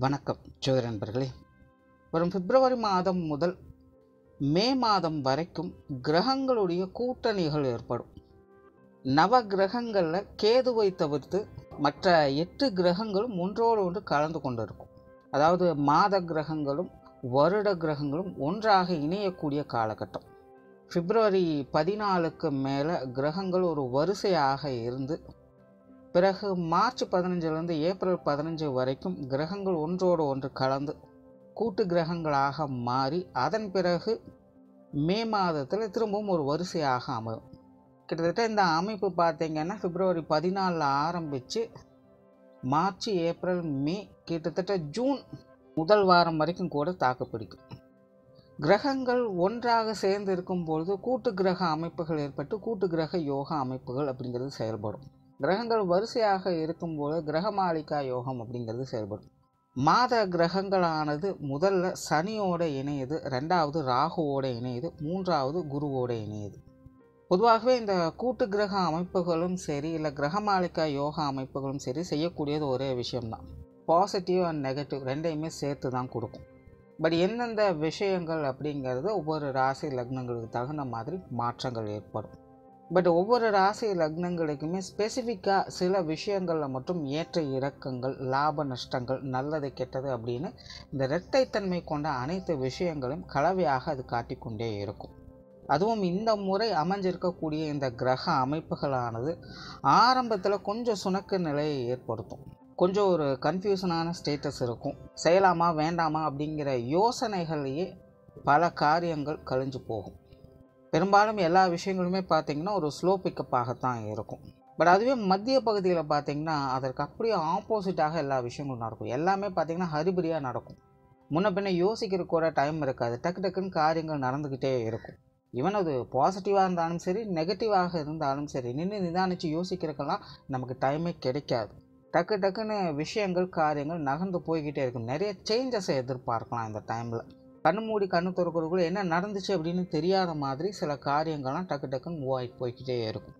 வணக்கம் ஜோதிட நண்பர்களே. வரும் பிப்ரவரி மாதம் முதல் மே மாதம் வரைக்கும் கிரகங்களுடைய கூட்டணிகள் ஏற்படும். நவ கிரகங்களில் கேதுவை தவிர்த்து மற்ற 8 கிரகங்களும் ஒன்றோடு ஒன்று கலந்து கொண்டு இருக்கும். அதாவது மாத கிரகங்களும் வருட கிரகங்களும் ஒன்றாக இணையக்கூடிய காலகட்டம். பிப்ரவரி 14க்கு மேலே கிரகங்கள் ஒரு வரிசையாக இருந்து பிறகு மார்ச் 15லேருந்து ஏப்ரல் 15 வரைக்கும் கிரகங்கள் ஒன்றோடு ஒன்று கலந்து கூட்டு கிரகங்களாக மாறி அதன் பிறகு மே மாதத்தில் திரும்பவும் ஒரு வரிசையாக அமையும். கிட்டத்தட்ட இந்த அமைப்பு பார்த்திங்கன்னா பிப்ரவரி 14 ஆரம்பித்து மார்ச், ஏப்ரல், மே, கிட்டத்தட்ட ஜூன் முதல் வாரம் வரைக்கும் கூட தாக்குப்பிடிக்கும். கிரகங்கள் ஒன்றாக சேர்ந்து இருக்கும்பொழுது கூட்டு கிரக அமைப்புகள் ஏற்பட்டு கூட்டு கிரக யோகா அமைப்புகள் அப்படிங்கிறது செயல்படும். கிரகங்கள் வரிசையாக இருக்கும்போது கிரகமாளிகா யோகம் அப்படிங்கிறது செயல்படும். மாத கிரகங்களானது முதல்ல சனியோட இணையுது, 2வது ராகுவோட இணையுது, 3வது குருவோட இணையுது. பொதுவாகவே இந்த கூட்டு கிரக அமைப்புகளும் சரி இல்லை கிரகமாளிகா யோகா அமைப்புகளும் சரி செய்யக்கூடியது ஒரே விஷயம்தான். பாசிட்டிவ் அண்ட் நெகட்டிவ் ரெண்டையுமே சேர்த்து தான் கொடுக்கும். பட் எந்தெந்த விஷயங்கள் அப்படிங்கிறது ஒவ்வொரு ராசி லக்னங்களுக்கு தகுந்த மாதிரி மாற்றங்கள் ஏற்படும். பட் ஒவ்வொரு ராசி லக்னங்களுக்குமே ஸ்பெசிஃபிக்காக சில விஷயங்களில் மட்டும் ஏற்ற இறக்கங்கள், லாப நஷ்டங்கள், நல்லது கெட்டது அப்படின்னு இந்த இரட்டைத்தன்மை கொண்ட அனைத்து விஷயங்களும் கலவையாக அது காட்டிக்கொண்டே இருக்கும். அதுவும் இந்த முறை அமைஞ்சிருக்கக்கூடிய இந்த கிரக அமைப்புகளானது ஆரம்பத்தில் கொஞ்சம் சுணக்க நிலையை ஏற்படுத்தும். கொஞ்சம் ஒரு கன்ஃபியூஷனான ஸ்டேட்டஸ் இருக்கும். செய்யலாமா வேண்டாமா அப்படிங்கிற யோசனைகளையே பல காரியங்கள் கழிஞ்சு போகும். பெரும்பாலும் எல்லா விஷயங்களுமே பார்த்திங்கன்னா ஒரு ஸ்லோ பிக்கப்பாகத்தான் இருக்கும். பட் அதுவே மத்திய பகுதியில் பார்த்திங்கன்னா அதற்கு அப்படியே ஆப்போசிட்டாக எல்லா விஷயங்களும் நடக்கும். எல்லாமே பார்த்திங்கன்னா ஹரிபரியாக நடக்கும். முன்ன பின்ன யோசிக்கிற கூட டைம் இருக்காது. டக்கு டக்குன்னு காரியங்கள் நடந்துக்கிட்டே இருக்கும். ஈவன் அது பாசிட்டிவாக இருந்தாலும் சரி நெகட்டிவாக இருந்தாலும் சரி நின்று நிதானித்து யோசிக்கிறதுக்கெல்லாம் நமக்கு டைமே கிடைக்காது. டக்கு டக்குன்னு விஷயங்கள் காரியங்கள் நகர்ந்து போய்கிட்டே இருக்கும். நிறைய சேஞ்சஸை எதிர்பார்க்கலாம் இந்த டைமில். கண்ணு மூடி கண்ணு திறக்கிறதுக்குள்ள என்ன நடந்துச்சு அப்படின்னு தெரியாத மாதிரி சில காரியங்கள்லாம் டக்கு டக்குன்னு மூவ் ஆகிட்டு போய்கிட்டே இருக்கும்.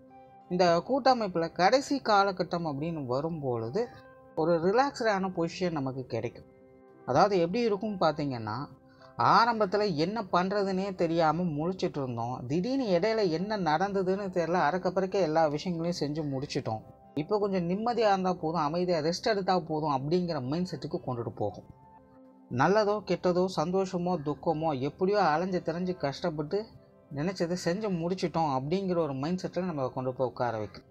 இந்த கூட்டமைப்பில் கடைசி காலகட்டம் அப்படின்னு வரும்பொழுது ஒரு ரிலாக்ஸ்டான பொசிஷன் நமக்கு கிடைக்கும். அதாவது எப்படி இருக்கும்னு பார்த்திங்கன்னா, ஆரம்பத்தில் என்ன பண்ணுறதுனே தெரியாமல் முழிச்சிட்டு இருந்தோம். திடீர்னு இடையில என்ன நடந்ததுன்னு தெரியல, அறக்கப்பறக்க எல்லா விஷயங்களையும் செஞ்சு முடிச்சிட்டோம். இப்போ கொஞ்சம் நிம்மதியாக இருந்தால் போதும், அமைதியாக ரெஸ்ட் எடுத்தால் போதும் அப்படிங்கிற மைண்ட் செட்டுக்கு கொண்டுட்டு போகும். நல்லதோ கெட்டதோ சந்தோஷமோ துக்கமோ எப்படியோ அலைஞ்சு திரைஞ்சு கஷ்டப்பட்டு நினச்சதை செஞ்சு முடிச்சிட்டோம் அப்படிங்கிற ஒரு மைண்ட் செட்டில் நம்ம கொண்டு போய் உட்கார வைக்கும்.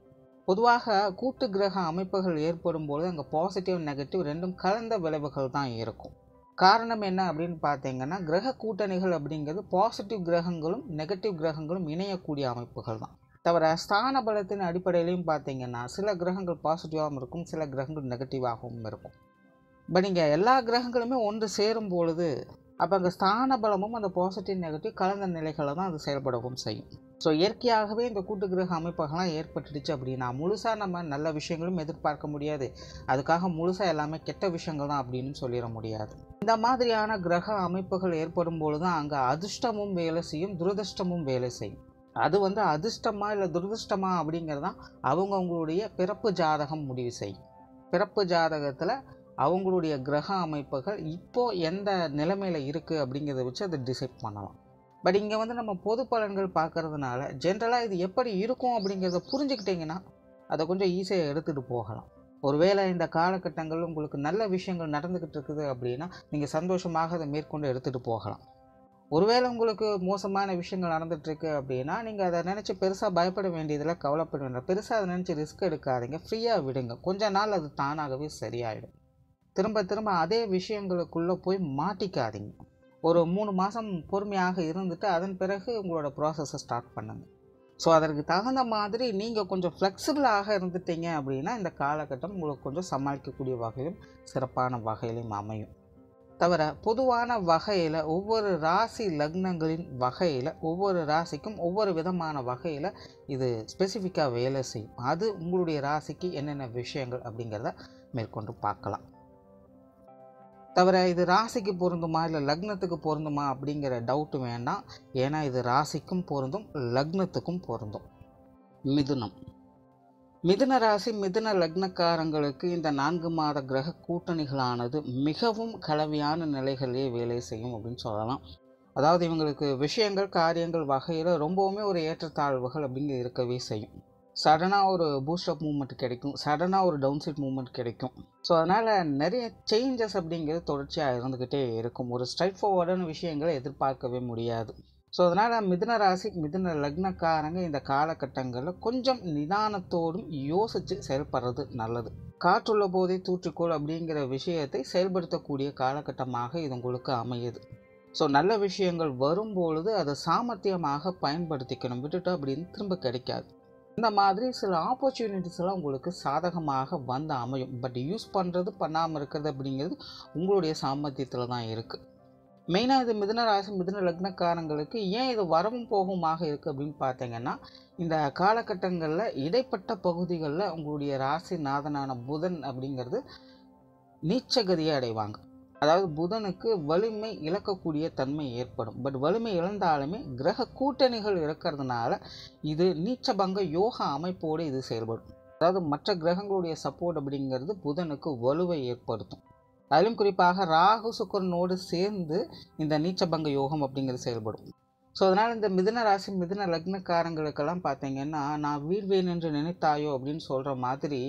பொதுவாக கூட்டு கிரக அமைப்புகள் ஏற்படும் பொழுது அங்கே பாசிட்டிவ் நெகட்டிவ் ரெண்டும் கலந்த விளைவுகள் தான் இருக்கும். காரணம் என்ன அப்படின்னு பார்த்தீங்கன்னா, கிரக கூட்டணிகள் அப்படிங்கிறது பாசிட்டிவ் கிரகங்களும் நெகட்டிவ் கிரகங்களும் இணையக்கூடிய அமைப்புகள் தான். தவிர ஸ்தான பலத்தின் அடிப்படையிலையும் பார்த்தீங்கன்னா சில கிரகங்கள் பாசிட்டிவாகவும் இருக்கும், சில கிரகங்கள் நெகட்டிவாகவும் இருக்கும். பட் இங்கே எல்லா கிரகங்களுமே ஒன்று சேரும் பொழுது அப்போ அங்கே ஸ்தான பலமும் அந்த பாசிட்டிவ் நெகட்டிவ் கலந்த நிலைகளை தான் அது செயல்படவும் செய்யும். ஸோ இயற்கையாகவே இந்த கூட்டு கிரக அமைப்புகள்லாம் ஏற்பட்டுடுச்சு அப்படின்னா முழுசாக நம்ம நல்ல விஷயங்களும் எதிர்பார்க்க முடியாது. அதுக்காக முழுசாக எல்லாமே கெட்ட விஷயங்கள் தான் அப்படின்னு சொல்லிட முடியாது. இந்த மாதிரியான கிரக அமைப்புகள் ஏற்படும் பொழுது தான் அங்கே அதிர்ஷ்டமும் வேலை செய்யும், துரதிர்ஷ்டமும் வேலை செய்யும். அது அதிர்ஷ்டமா இல்லை துரதிர்ஷ்டமா அப்படிங்கிறதான் அவங்களுடைய பிறப்பு ஜாதகம் முடிவு செய்யும். பிறப்பு ஜாதகத்தில் அவங்களுடைய கிரக அமைப்புகள் இப்போது எந்த நிலைமையில் இருக்குது அப்படிங்கிறத வச்சு அதை டிசைட் பண்ணலாம். பட் இங்கே நம்ம பொது பலன்கள் பார்க்கறதுனால ஜென்ரலாக இது எப்படி இருக்கும் அப்படிங்கிறத புரிஞ்சுக்கிட்டிங்கன்னா அதை கொஞ்சம் ஈஸியாக எடுத்துகிட்டு போகலாம். ஒருவேளை இந்த காலகட்டங்கள் உங்களுக்கு நல்ல விஷயங்கள் நடந்துக்கிட்டு இருக்குது அப்படின்னா நீங்கள் சந்தோஷமாக அதை மேற்கொண்டு எடுத்துகிட்டு போகலாம். ஒருவேளை உங்களுக்கு மோசமான விஷயங்கள் நடந்துகிட்ருக்கு அப்படின்னா நீங்கள் அதை நினச்சி பெருசாக பயப்பட வேண்டியதில் கவலைப்பட வேண்டியதில்லை. பெருசாக அதை நினச்சி ரிஸ்க் எடுக்காதீங்க, ஃப்ரீயாக விடுங்க. கொஞ்ச நாள் அது தானாகவே சரியாயிடும். திரும்ப திரும்ப அதே விஷயங்களுக்குள்ளே போய் மாட்டிக்காதீங்க. ஒரு 3 மாதம் பொறுமையாக இருந்துட்டு அதன் பிறகு உங்களோட ப்ராசஸை ஸ்டார்ட் பண்ணுங்கள். ஸோ அதற்கு தகுந்த மாதிரி நீங்கள் கொஞ்சம் ஃப்ளெக்சிபிளாக இருந்துட்டீங்க அப்படின்னா இந்த காலகட்டம் உங்களுக்கு கொஞ்சம் சமாளிக்கக்கூடிய வகையிலும் சிறப்பான வகையிலும் அமையும். தவிர பொதுவான வகையில் ஒவ்வொரு ராசி லக்னங்களின் வகையில் ஒவ்வொரு ராசிக்கும் ஒவ்வொரு விதமான வகையில் இது ஸ்பெசிஃபிக்காக வேலை செய்யும். அது உங்களுடைய ராசிக்கு என்னென்ன விஷயங்கள் அப்படிங்கிறத மேற்கொண்டு பார்க்கலாம். தவிர இது ராசிக்கு பொருந்துமா இல்லை லக்னத்துக்கு பொருந்துமா அப்படிங்கிற டவுட்டு வேண்டாம். ஏன்னா இது ராசிக்கும் பொருந்தும் லக்னத்துக்கும் பொருந்தும். மிதுனம் மிதுன ராசி மிதுன லக்னக்காரங்களுக்கு இந்த 4 மாத கிரக கூட்டணிகளானது மிகவும் கலவையான நிலைகளிலே வேலை செய்யும் அப்படின்னு சொல்லலாம். அதாவது இவங்களுக்கு விஷயங்கள் காரியங்கள் வகையில் ரொம்பவுமே ஒரு ஏற்றத்தாழ்வுகள் அப்படிங்கிறது இருக்கவே செய்யும். சடனாக ஒரு பூஸ்டப் மூவ்மெண்ட் கிடைக்கும், சடனாக ஒரு டவுன் சைட் மூவ்மெண்ட் கிடைக்கும். ஸோ அதனால் நிறைய சேஞ்சஸ் அப்படிங்கிறது தொடர்ச்சியாக இருந்துக்கிட்டே இருக்கும். ஒரு ஸ்ட்ரைட் ஃபார்வர்டான விஷயங்களை எதிர்பார்க்கவே முடியாது. ஸோ அதனால் மிதுன ராசி மிதுன லக்னக்காரங்க இந்த காலகட்டங்களில் கொஞ்சம் நிதானத்தோடும் யோசித்து செயல்படுறது நல்லது. காற்றுள்ள போதே தூற்றிக்கொள் அப்படிங்கிற விஷயத்தை செயல்படுத்தக்கூடிய காலகட்டமாக இது உங்களுக்கு அமையுது. ஸோ நல்ல விஷயங்கள் வரும்பொழுது அதை சாமர்த்தியமாக பயன்படுத்திக்கணும், விட்டுட்டு அப்படின்னு திரும்ப கிடைக்காது. இந்த மாதிரி சில ஆப்பர்ச்சுனிட்டிஸ் எல்லாம் உங்களுக்கு சாதகமாக வந்து அமையும். பட் யூஸ் பண்ணுறது பண்ணாமல் இருக்கிறது அப்படிங்கிறது உங்களுடைய சாமர்த்தியத்தில் தான் இருக்குது. மெயினாக இது மிதுன ராசி மிதுன லக்னக்காரங்களுக்கு ஏன் இது வரவும் போகுமாக இருக்குது அப்படின்னு பார்த்தீங்கன்னா, இந்த காலகட்டங்களில் இடைப்பட்ட பகுதிகளில் உங்களுடைய ராசி நாதனான புதன் அப்படிங்கிறது நீச்சகதியை அடைவாங்க. அதாவது புதனுக்கு வலிமை இழக்கக்கூடிய தன்மை ஏற்படும். பட் வலிமை இழந்தாலுமே கிரக கூட்டணிகள் இருக்கிறதுனால இது நீச்சபங்க யோகா அமைப்போடு இது செயல்படும். அதாவது மற்ற கிரகங்களுடைய சப்போர்ட் அப்படிங்கிறது புதனுக்கு வலுவை ஏற்படுத்தும். அதிலும் குறிப்பாக ராகு சுக்கிரனோடு சேர்ந்து இந்த நீச்சபங்க யோகம் அப்படிங்கிறது செயல்படும். ஸோ அதனால் இந்த மிதுன ராசி மிதுன லக்னக்காரங்களுக்கெல்லாம் பார்த்தீங்கன்னா, நான் வீழ்வேன் என்று நினைத்தாயோ அப்படின்னு சொல்கிற மாதிரி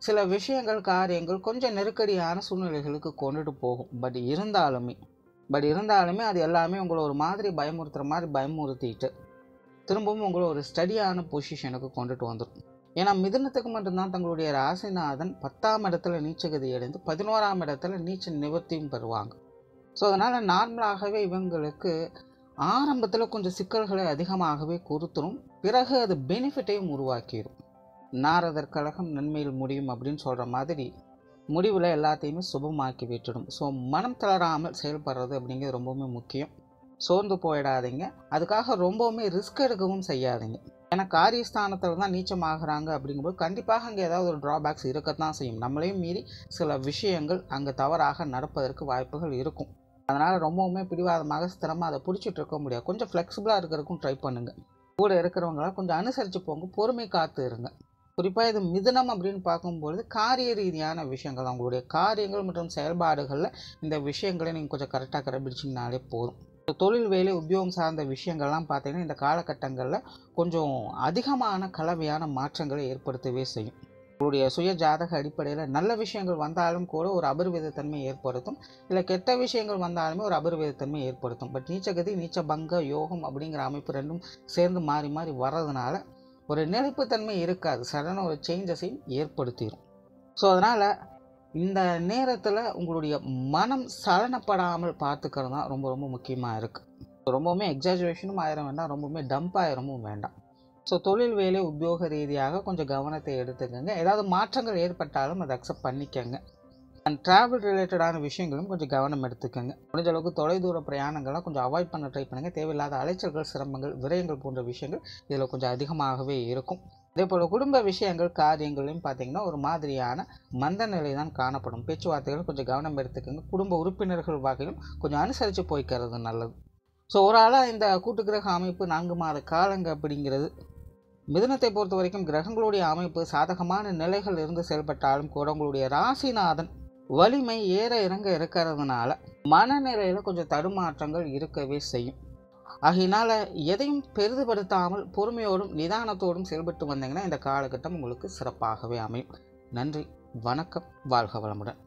சில விஷயங்கள் காரியங்கள் கொஞ்சம் நெருக்கடியான சூழ்நிலைகளுக்கு கொண்டுட்டு போகும். பட் இருந்தாலுமே அது எல்லாமே உங்களை ஒரு மாதிரி பயமுறுத்துகிற மாதிரி பயமுறுத்திட்டு திரும்பவும் உங்களை ஒரு ஸ்டடியான பொசிஷனுக்கு கொண்டுட்டு வந்துடும். ஏன்னா மிதுனத்துக்கு மட்டும்தான் தங்களுடைய ராசிநாதன் 10ஆம் இடத்துல நீச்சகதி அடைந்து 11ஆம் இடத்துல நீச்ச நிவர்த்தியும் பெறுவாங்க. ஸோ அதனால் நார்மலாகவே இவங்களுக்கு ஆரம்பத்தில் கொஞ்சம் சிக்கல்களை அதிகமாகவே கொடுத்துரும், பிறகு அது பெனிஃபிட்டையும் உருவாக்கிடும். நாரதர் கழகம் நன்மையில் முடியும் அப்படின்னு சொல்கிற மாதிரி முடிவில் எல்லாத்தையுமே சுபமாக்கி விட்டுடும். ஸோ மனம் தளராமல் செயல்படுறது அப்படிங்கிறது ரொம்பவுமே முக்கியம். சோர்ந்து போயிடாதீங்க, அதுக்காக ரொம்பவுமே ரிஸ்க் எடுக்கவும் செய்யாதீங்க. ஏன்னா காரியஸ்தானத்தில் தான் நீச்சமாகறாங்க அப்படிங்கும்போது கண்டிப்பாக அங்கே ஏதாவது ஒரு ட்ராபேக்ஸ் இருக்கத்தான் செய்யும். நம்மளையும் மீறி சில விஷயங்கள் அங்கே தவறாக நடப்பதற்கு வாய்ப்புகள் இருக்கும். அதனால் ரொம்பவுமே பிடிவாதமாக ஸ்திரமாக அதை பிடிச்சிட்டு இருக்க முடியாது. கொஞ்சம் ஃப்ளெக்சிபிளாக இருக்கிறதுக்கும் ட்ரை பண்ணுங்கள். கூட இருக்கிறவங்களாம் கொஞ்சம் அனுசரித்து போங்க, பொறுமை காத்து இருங்க. குறிப்பாக இது மிதுனம் அப்படின்னு பார்க்கும்பொழுது காரிய ரீதியான விஷயங்கள், அவங்களுடைய காரியங்கள் மற்றும் செயல்பாடுகளில் இந்த விஷயங்களை நீங்கள் கொஞ்சம் கரெக்டாக கடைபிடிச்சிங்கனாலே போதும். தொழில் வேலை உத்தியோகம் சார்ந்த விஷயங்கள்லாம் பார்த்தீங்கன்னா இந்த காலகட்டங்களில் கொஞ்சம் அதிகமான கலவையான மாற்றங்களை ஏற்படுத்தவே செய்யும். உங்களுடைய சுய ஜாதக அடிப்படையில் நல்ல விஷயங்கள் வந்தாலும் கூட ஒரு அபரிவிதத்தன்மை ஏற்படுத்தும், இல்லை கெட்ட விஷயங்கள் வந்தாலுமே ஒரு அபரிவிதத்தன்மை ஏற்படுத்தும். பட் நீச்சகதி நீச்சபங்க யோகம் அப்படிங்கிற அமைப்பு ரெண்டும் சேர்ந்து மாறி மாறி வர்றதுனால ஒரு நிலைப்புத்தன்மை இருக்காது, சடனாக ஒரு சேஞ்சஸையும் ஏற்படுத்திடும். ஸோ அதனால் இந்த நேரத்தில் உங்களுடைய மனம் சலனப்படாமல் பார்த்துக்கிறது தான் ரொம்ப ரொம்ப முக்கியமாக இருக்குது. ரொம்பவுமே எக்ஸாஜுரேஷனும் ஆயிரம் வேண்டாம், ரொம்பவுமே டம்ப் ஆயிரமும் வேண்டாம். ஸோ தொழில் வேலை உத்தியோக ரீதியாக கொஞ்சம் கவனத்தை எடுத்துக்கோங்க. ஏதாவது மாற்றங்கள் ஏற்பட்டாலும் அதை அக்செப்ட் பண்ணிக்கோங்க. அண்ட் ட்ராவல் ரிலேட்டடான விஷயங்களும் கொஞ்சம் கவனம் எடுத்துக்கோங்க. முடிஞ்ச அளவுக்கு தொலைதூர பிரயாணங்கள்லாம் கொஞ்சம் அவாய்ட் பண்ண ட்ரை பண்ணுங்கள். தேவையில்லாத அலைச்சல்கள், சிரமங்கள், விரயங்கள் போன்ற விஷயங்கள் இதில் கொஞ்சம் அதிகமாகவே இருக்கும். அதே போல் குடும்ப விஷயங்கள் காரியங்களையும் பார்த்திங்கன்னா ஒரு மாதிரியான மந்த நிலை தான் காணப்படும். பேச்சுவார்த்தைகள் கொஞ்சம் கவனம் எடுத்துக்கோங்க. குடும்ப உறுப்பினர்கள் வகையிலும் கொஞ்சம் அனுசரித்து போய்க்கிறது நல்லது. ஸோ ஒரு ஆளாக இந்த கூட்டுக்கிரக அமைப்பு 4 மாத காலங்க அப்படிங்கிறது மிதுனத்தை பொறுத்த வரைக்கும் கிரகங்களுடைய அமைப்பு சாதகமான நிலைகள் இருந்து செயல்பட்டாலும் கூட உங்களுடைய ராசிநாதன் வலிமை ஏற இறங்க இருக்கிறதுனால மனநிலையில் கொஞ்சம் தடுமாற்றங்கள் இருக்கவே செய்யும். ஆகையினால் எதையும் பெரிதுபடுத்தாமல் பொறுமையோடும் நிதானத்தோடும் செயல்பட்டு வந்தீங்கன்னா இந்த காலகட்டம் உங்களுக்கு சிறப்பாகவே அமையும். நன்றி, வணக்கம், வாழ்க வளமுடன்.